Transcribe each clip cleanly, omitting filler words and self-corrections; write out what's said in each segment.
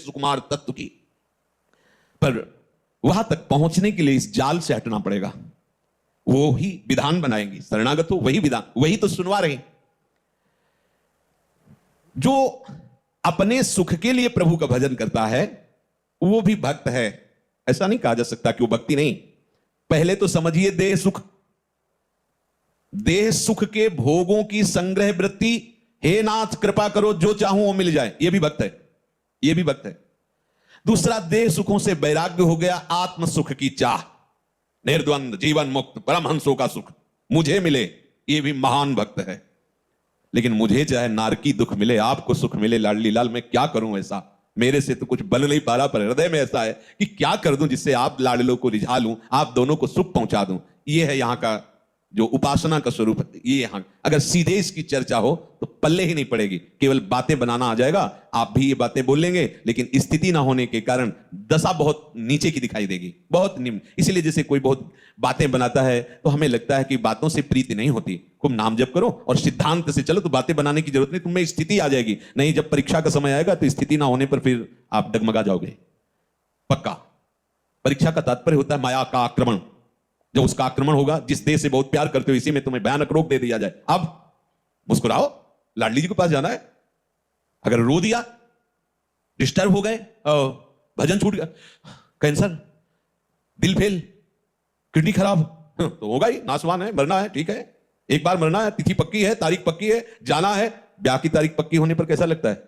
सुकुमार तत्व की, पर वहां तक पहुंचने के लिए इस जाल से हटना पड़ेगा। वो ही विधान बनाएंगी, शरणागत हो वही विधान, वही तो सुनवा रहे। जो अपने सुख के लिए प्रभु का भजन करता है वो भी भक्त है, ऐसा नहीं कहा जा सकता कि वो भक्ति नहीं। पहले तो समझिए देह सुख, देह सुख के भोगों की संग्रह वृत्ति, हे नाथ कृपा करो जो चाहूं वो मिल जाए, ये भी भक्त है, ये भी भक्त है। दूसरा, देह सुखों से वैराग्य हो गया, आत्म सुख की चाह, निर्द्वंद जीवन मुक्त परमहंसों का सुख मुझे मिले, ये भी महान भक्त है। लेकिन मुझे चाहे नारकी दुख मिले, आपको सुख मिले लाडली लाल, मैं क्या करूं ऐसा, मेरे से तो कुछ बन नहीं पा रहा, पर हृदय में ऐसा है कि क्या कर दूं जिससे आप लाडलों को रिझा लूं, आप दोनों को सुख पहुंचा दूं। ये है यहां का जो उपासना का स्वरूप है। ये यहां अगर सीधे इसकी चर्चा हो तो पल्ले ही नहीं पड़ेगी, केवल बातें बनाना आ जाएगा, आप भी ये बातें बोल लेंगे, लेकिन स्थिति ना होने के कारण दशा बहुत नीचे की दिखाई देगी, बहुत निम्न। इसलिए जैसे कोई बहुत बातें बनाता है तो हमें लगता है कि बातों से प्रीति नहीं होती, खूब नाम जप करो और सिद्धांत से चलो तो बातें बनाने की जरूरत नहीं, तुम्हें स्थिति आ जाएगी। नहीं, जब परीक्षा का समय आएगा तो स्थिति ना होने पर फिर आप डगमगा जाओगे पक्का। परीक्षा का तात्पर्य होता है माया का आक्रमण। जब उसका आक्रमण होगा, जिस देश से बहुत प्यार करते हो इसी में तुम्हें भयानक रोग दे दिया जाए, अब मुस्कुराओ, लाडली जी के पास जाना है। अगर रो दिया, डिस्टर्ब हो गए, भजन छूट गया, कैंसर, दिल फेल, किडनी खराब, तो होगा ही, नासवान है, मरना है, ठीक है, एक बार मरना है, तिथि पक्की है, तारीख पक्की है, जाना है। ब्याह की तारीख पक्की होने पर कैसा लगता है?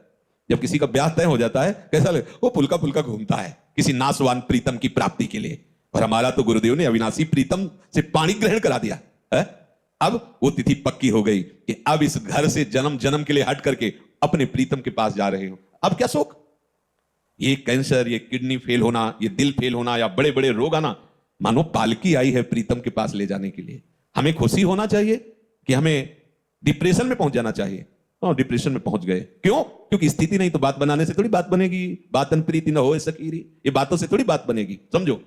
जब किसी का ब्याह तय हो जाता है कैसा लगता है? वो फुल्का फुल्का घूमता है किसी नासवान प्रीतम की प्राप्ति के लिए। और हमारा तो गुरुदेव ने अविनाशी प्रीतम से पाणी ग्रहण करा दिया है? अब वो तिथि पक्की हो गई कि अब इस घर से जन्म जन्म के लिए हट करके अपने प्रीतम के पास जा रहे हो। अब क्या शोक? ये कैंसर, ये किडनी फेल होना, ये दिल फेल होना या बड़े बड़े रोग आना, मानो पालकी आई है प्रीतम के पास ले जाने के लिए। हमें खुशी होना चाहिए कि हमें डिप्रेशन में पहुंच जाना चाहिए? और डिप्रेशन में पहुंच गए, क्यों? क्योंकि स्थिति नहीं तो बात बनाने से थोड़ी बात बनेगी। बातन प्रीति न हो सकीरी, ये बातों से थोड़ी बात बनेगी, समझो।